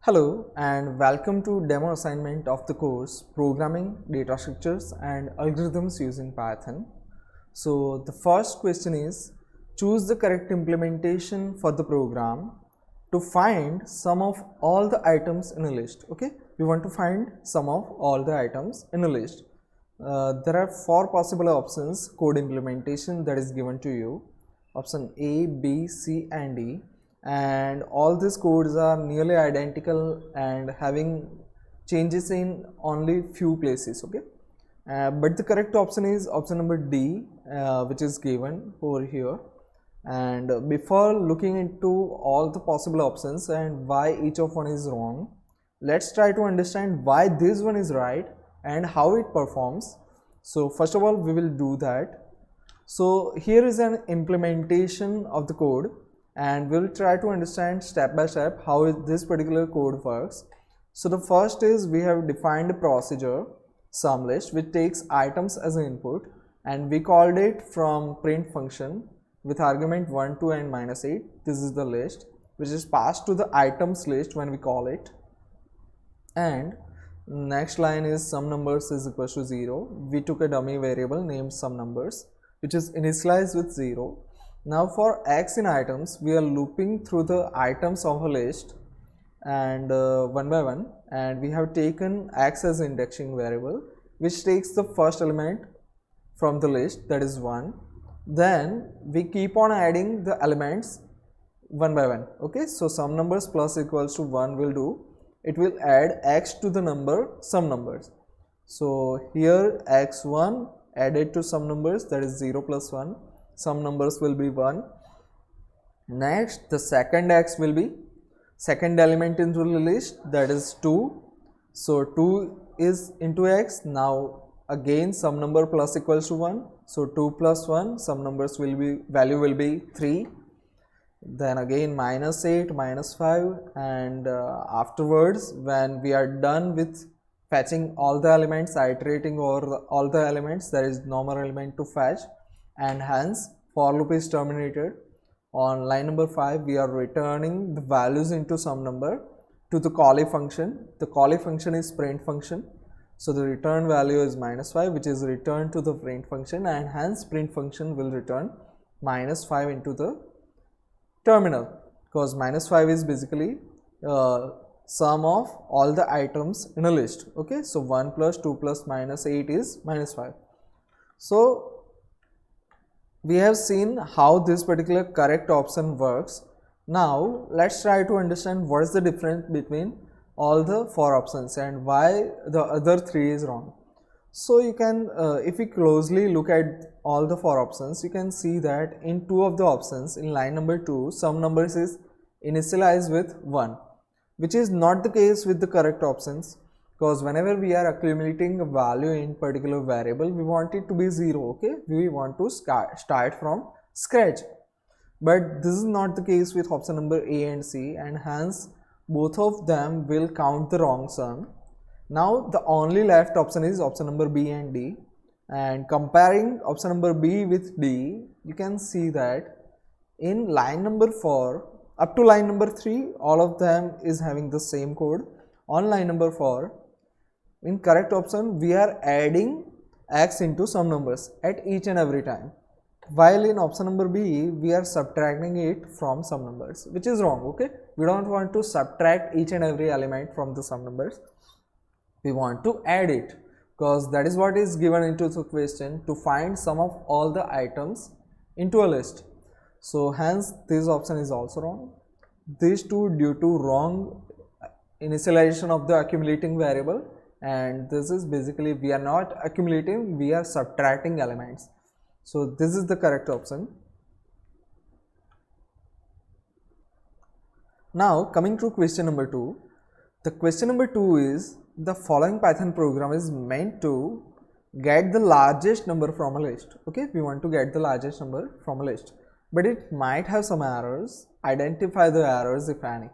Hello and welcome to demo assignment of the course Programming Data Structures and Algorithms using Python. So the first question is, choose the correct implementation for the program to find sum of all the items in a list. Okay, we want to find sum of all the items in a list. There are four possible options code implementation that is given to you. Option A, B, C and D, and all these codes are nearly identical and having changes in only few places. Okay, but the correct option is option number D, which is given over here. And before looking into all the possible options and why each of one is wrong, let's try to understand why this one is right and how it performs. So first of all, we will do that. So here is an implementation of the code and we'll try to understand step by step how this particular code works. So the first is we have defined a procedure SUMList which takes items as an input, and we called it from print function with argument 1, 2 and -8. This is the list which is passed to the items list when we call it. And next line is sum numbers is equal to 0. We took a dummy variable named sum numbers which is initialized with 0. Now for x in items, we are looping through the items of a list and one by one, and we have taken x as indexing variable which takes the first element from the list, that is 1. Then we keep on adding the elements one by one. Okay, so sum numbers plus equals to 1 will do. It will add x to the number sum numbers. So here x1 added to sum numbers, that is 0 plus 1, sum numbers will be 1. Next the second x will be second element into the list, that is 2. So 2 is into x. Now again sum number plus equals to 1, so 2 plus 1, sum numbers will be, value will be 3. Then again -8, -5, and afterwards when we are done with fetching all the elements, iterating over all the elements, there is no more element to fetch, and hence for loop is terminated. On line number 5 we are returning the values into sum number to the callee function. The callee function is print function, so the return value is -5 which is returned to the print function, and hence print function will return -5 into the terminal, because -5 is basically sum of all the items in a list. Okay, so 1 plus 2 plus -8 is -5. So we have seen how this particular correct option works. Now let's try to understand what is the difference between all the four options and why the other three is wrong. So you can if we closely look at all the four options, you can see that in two of the options, in line number 2, sum numbers is initialized with 1, which is not the case with the correct options, because whenever we are accumulating a value in particular variable, we want it to be 0. Okay, we want to start from scratch, but this is not the case with option number A and C, and hence both of them will count the wrong sum. Now the only left option is option number B and D, and comparing option number B with D, you can see that in line number 4 up to line number 3 all of them is having the same code. On line number 4, in correct option we are adding x into sum numbers at each and every time, while in option number B we are subtracting it from sum numbers, which is wrong. Okay, we don't want to subtract each and every element from the sum numbers, we want to add it, because that is what is given into the question, to find sum of all the items into a list. So hence this option is also wrong. These two due to wrong initialization of the accumulating variable, and this is basically we are not accumulating, we are subtracting elements. So this is the correct option. Now coming to question number 2. The question number 2 is, the following Python program is meant to get the largest number from a list. Okay, we want to get the largest number from a list, but it might have some errors. Identify the errors if any.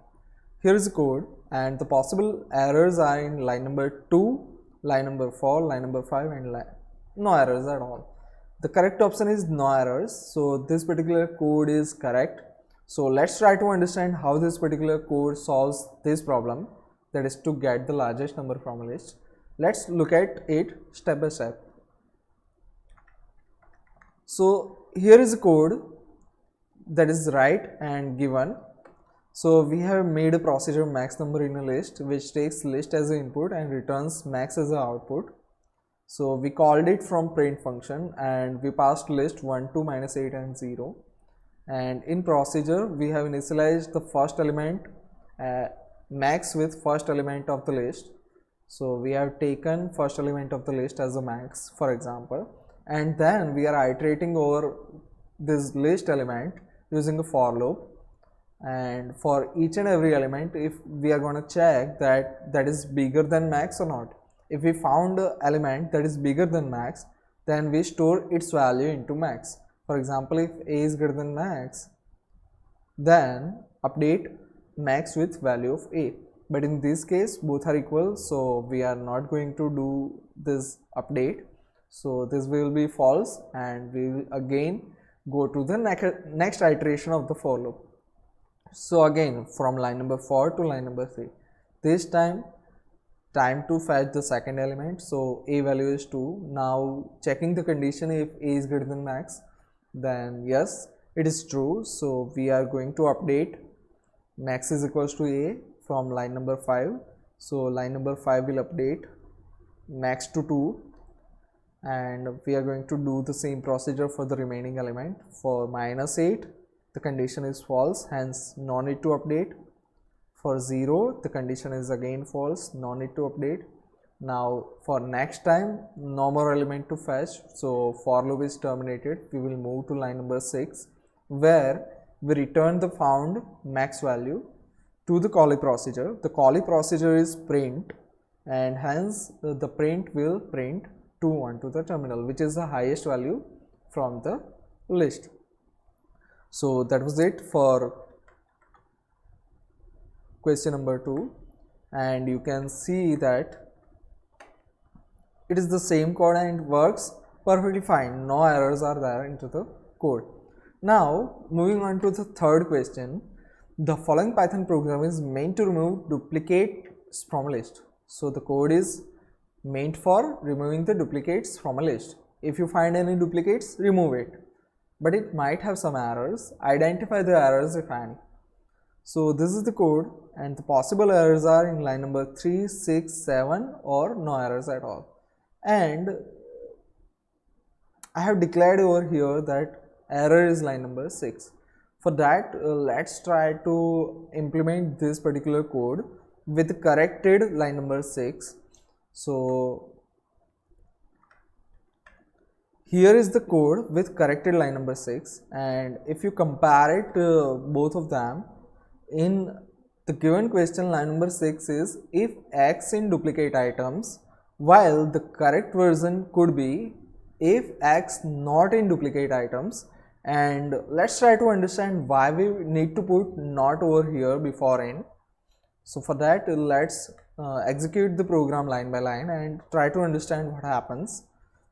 Here is the code, and the possible errors are in line number 2, line number 4, line number 5, and no errors at all. The correct option is no errors, so this particular code is correct. So let's try to understand how this particular code solves this problem. that is to get the largest number from a list. Let's look at it step by step. So here is a code that is right and given. So we have made a procedure max number in a list which takes list as an input and returns max as an output. So we called it from print function and we passed list 1, 2, minus 8 and 0. And in procedure we have initialized the first element max with first element of the list. So we have taken first element of the list as a max, for example, and then we are iterating over this list element using a for loop. And for each and every element, if we are going to check that is bigger than max or not. If we found an element that is bigger than max, then we store its value into max. For example, if a is greater than max, then update max with value of a. But in this case both are equal, so we are not going to do this update. So this will be false and we will again go to the next iteration of the for loop. So again from line number 4 to line number 3, this time to fetch the second element. So a value is 2. Now checking the condition, if a is greater than max, then yes, it is true. So we are going to update max is equals to a from line number 5. So line number 5 will update max to 2, and we are going to do the same procedure for the remaining element. For minus 8 the condition is false, hence no need to update. For 0 the condition is again false, no need to update. Now for next time no more element to fetch, so for loop is terminated. We will move to line number 6 where we return the found max value to the callee procedure. The callee procedure is print, and hence the print will print 2 onto the terminal, which is the highest value from the list. So that was it for question number 2, and you can see that it is the same code and works perfectly fine. No errors are there into the code. Now moving on to the third question. The following Python program is meant to remove duplicates from a list. So the code is meant for removing the duplicates from a list. If you find any duplicates, remove it. But it might have some errors. Identify the errors if any. So this is the code, and the possible errors are in line number 3, 6, 7 or no errors at all. And I have declared over here that error is line number 6. For that let's try to implement this particular code with corrected line number 6. So here is the code with corrected line number 6, and if you compare it both of them, in the given question line number 6 is if x in duplicate items, while the correct version could be if x not in duplicate items. And let's try to understand why we need to put not over here before n. So for that let's execute the program line by line and try to understand what happens.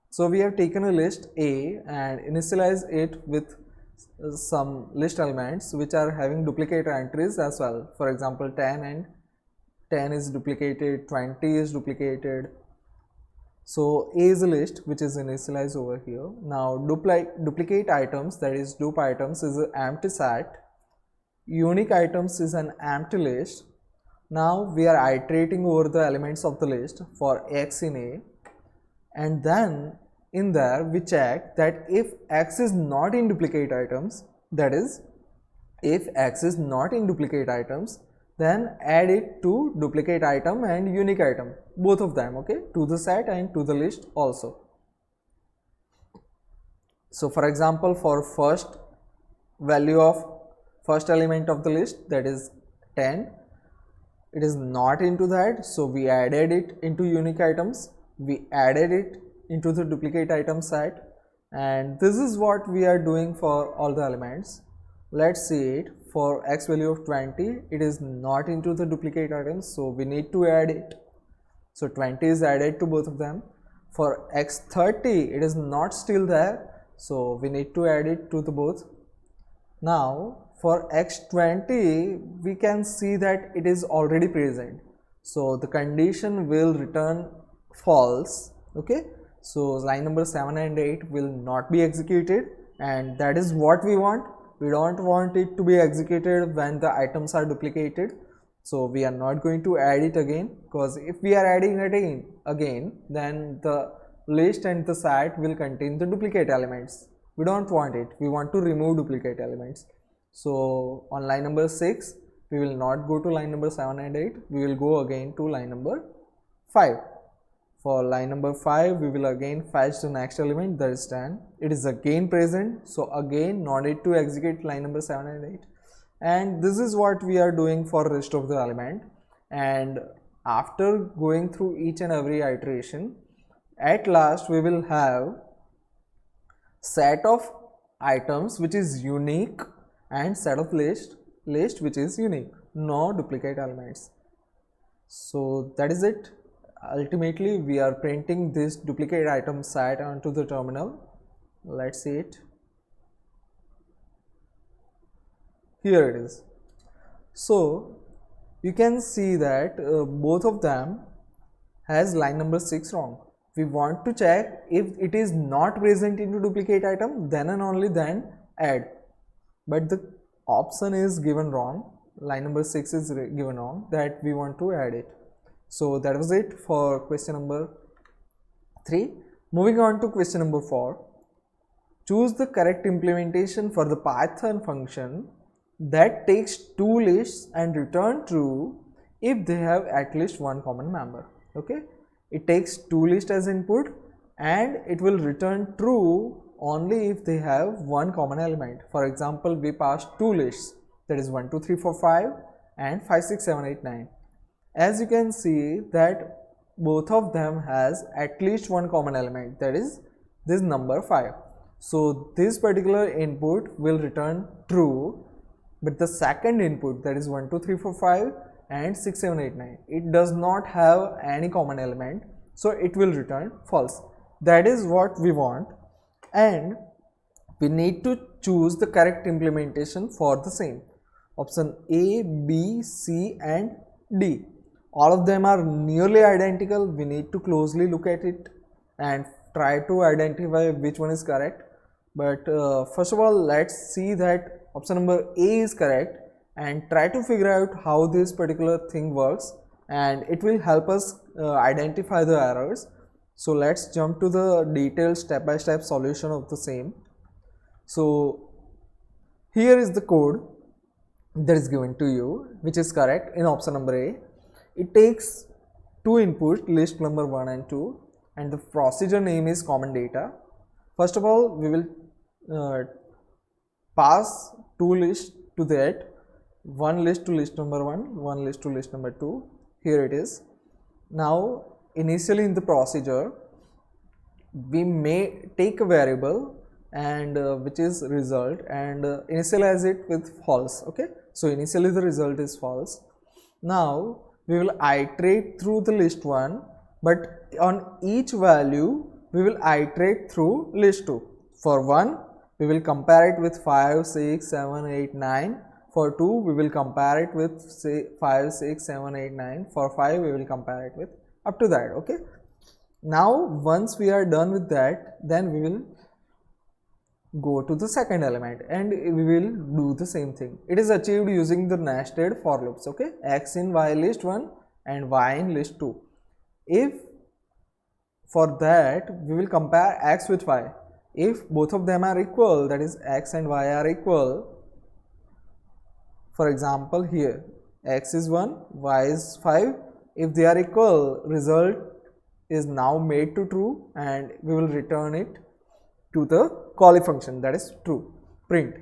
So we have taken a list A and initialize it with some list elements which are having duplicate entries as well. For example 10 and 10 is duplicated, 20 is duplicated. So A is a list which is initialized over here. Now duplicate items, that is dup items, is an empty set. Unique items is an empty list. Now we are iterating over the elements of the list for x in A, and then in there we check that if x is not in duplicate items, that is if x is not in duplicate items, then add it to duplicate item and unique item, both of them, okay, to the set and to the list also. So for example, for first value of first element of the list, that is 10, it is not into that, so we added it into unique items, we added it into the duplicate item set, and this is what we are doing for all the elements. Let's see it. For x value of 20, it is not into the duplicate items, so we need to add it. So 20 is added to both of them. For x30, it is not still there, so we need to add it to the both. Now for x20, we can see that it is already present. so the condition will return false. Okay, so line number 7 and 8 will not be executed, and that is what we want. We don't want it to be executed when the items are duplicated, so we are not going to add it again, because if we are adding it again, then the list and the set will contain the duplicate elements. We don't want it. We want to remove duplicate elements. So on line number 6 we will not go to line number 7 and 8, we will go again to line number 5. For line number 5 we will again fetch the next element, that is 10. It is again present, so again no need to execute line number 7 and 8. And this is what we are doing for rest of the element. And after going through each and every iteration, at last we will have set of items which is unique and set of list which is unique, no duplicate elements. So that is it. Ultimately we are printing this duplicate item set onto the terminal. Let's see it. Here it is. So you can see that both of them has line number 6 wrong. We want to check if it is not present into duplicate item, then and only then add, but the option is given wrong. Line number 6 is given wrong, that we want to add it. So that was it for question number 3. Moving on to question number 4. Choose the correct implementation for the Python function that takes two lists and return true if they have at least one common member. Okay, it takes two lists as input and it will return true only if they have one common element. For example, we passed two lists, that is 1 2 3 4 5 and 5 6 7 8 9. As you can see that both of them has at least one common element, that is this number 5. So this particular input will return true, but the second input, that is 1 2 3 4 5 and 6 7 8 9, it does not have any common element, so it will return false. That is what we want, and we need to choose the correct implementation for the same. Option A, B, C and D, all of them are nearly identical. We need to closely look at it and try to identify which one is correct. But first of all, let's see that option number A is correct and try to figure out how this particular thing works, and it will help us identify the errors. So let's jump to the detailed step-by-step solution of the same. So here is the code that is given to you, which is correct in option number A. It takes two inputs, list number 1 and 2, and the procedure name is common data. First of all, we will pass two lists to that, one list to list number 1, one list to list number 2. Here it is. Now initially in the procedure we may take a variable and which is result, and initialize it with false. Okay, so initially the result is false. Now we will iterate through the list 1, but on each value we will iterate through list 2. For 1 we will compare it with 5 6 7 8 9. For 2 we will compare it with say 5 6 7 8 9. For 5 we will compare it with up to that. Okay, now once we are done with that, then we will go to the second element and we will do the same thing. It is achieved using the nested for loops. Okay, x in y list 1 and y in list 2. If for that we will compare x with y, if both of them are equal, that is x and y are equal. For example, here x is 1, y is 5. If they are equal, result is now made to true and we will return it to the callee function, that is true, print.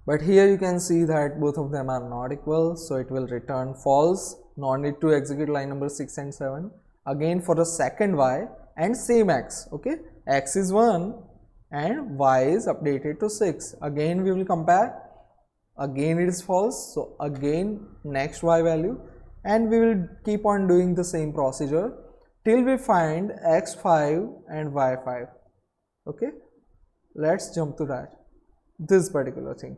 But here you can see that both of them are not equal, so it will return false. No need to execute line number 6 and 7. Again for the second y and same x. Okay, x is 1 and y is updated to 6. Again we will compare. Again it is false, so again next y value, and we will keep on doing the same procedure till we find x5 and y5. Okay, let's jump to that, this particular thing.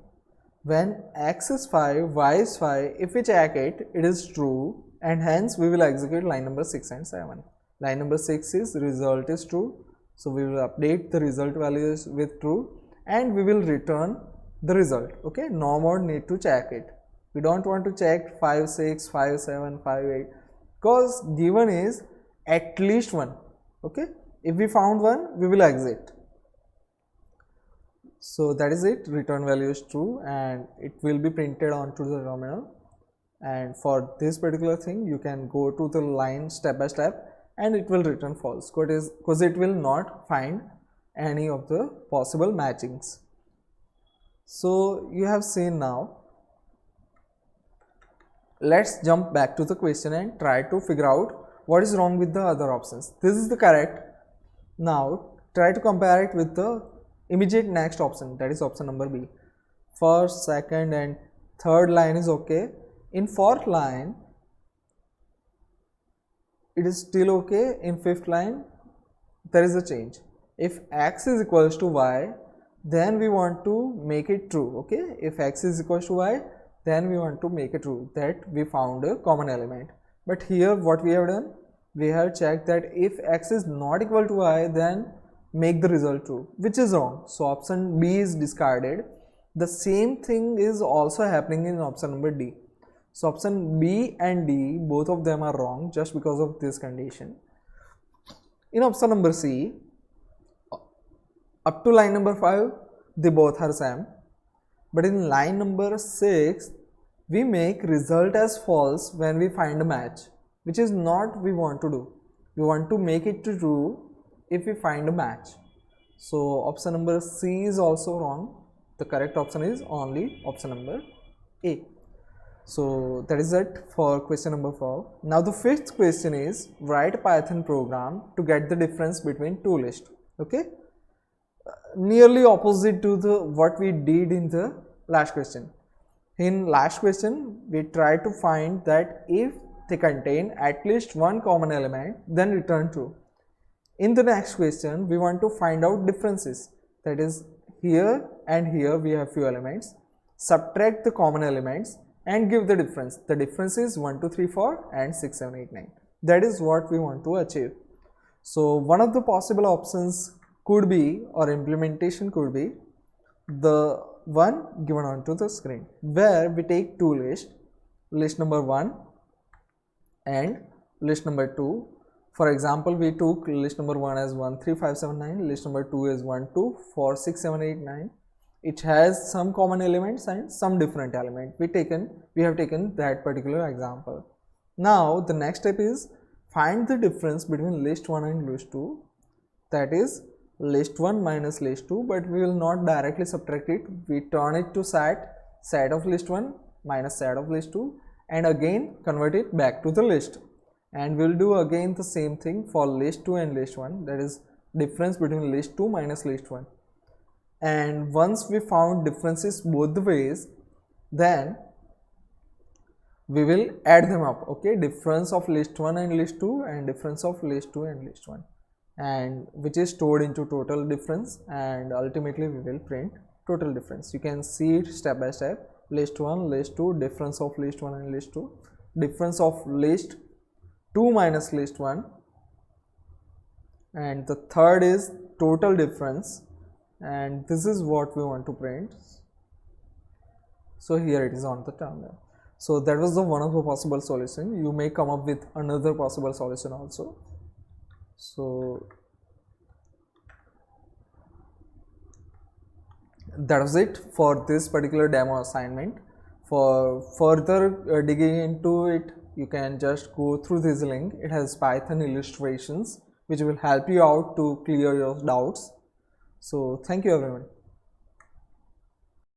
When x is 5, y is 5, if we check it, it is true. and hence we will execute line number 6 and 7. Line number 6 is result is true, so we will update the result values with true and we will return the result. Okay, no more need to check it. We don't want to check 5 6 5 7 5 8 because given is at least 1. Okay, if we found 1 we will exit. So that is it, return value is true and it will be printed onto the terminal. And for this particular thing you can go to the line step by step and it will return false because it will not find any of the possible matchings. So you have seen now. Let's jump back to the question and try to figure out what is wrong with the other options. This is the correct. Now try to compare it with the immediate next option, that is option number B. First, second and third line is okay. In fourth line it is still okay. In fifth line there is a change. If x is equals to y, then we want to make it true. Okay, if x is equals to y, then we want to make it true that we found a common element. But here what we have done, we have checked that if x is not equal to y, then make the result true, which is wrong. So option B is discarded. The same thing is also happening in option number D. So option B and D, both of them are wrong just because of this condition. In option number C, up to line number 5 they both are same, but in line number 6 we make result as false when we find a match, which is not we want to do. We want to make it to true if we find a match. So option number C is also wrong. The correct option is only option number A. So that is it for question number 4. Now the fifth question is write a Python program to get the difference between two lists. Okay, nearly opposite to the what we did in the last question. In last question we tried to find that if they contain at least one common element, then return true. In the next question we want to find out differences, that is here and here we have few elements, subtract the common elements and give the difference. The difference is 1 2 3 4 and 6 7 8 9. That is what we want to achieve. So one of the possible options could be, or implementation could be, the one given onto the screen, where we take two lists, list number 1 and list number 2. For example, we took list number 1 as 1 3 5 7 9, list number 2 is 1 2 4 6 7 8 9. It has some common elements and some different element. We have taken that particular example. Now the next step is find the difference between list 1 and list 2, that is list 1 minus list 2, but we will not directly subtract it. We turn it to set of list 1 minus set of list 2 and again convert it back to the list. And we will do again the same thing for list 2 and list 1, that is difference between list 2 minus list 1. And once we found differences both the ways, then we will add them up. Okay, difference of list 1 and list 2 and difference of list 2 and list 1, and which is stored into total difference, and ultimately we will print total difference. You can see it step by step. List 1, list 2, difference of list 1 and list 2, difference of list 2 minus list 1, and the third is total difference, and this is what we want to print. So here it is on the terminal. So that was the one of the possible solution. You may come up with another possible solution also. So that was it for this particular demo assignment. For further digging into it, you can just go through this link. It has Python illustrations which will help you out to clear your doubts. So thank you everyone.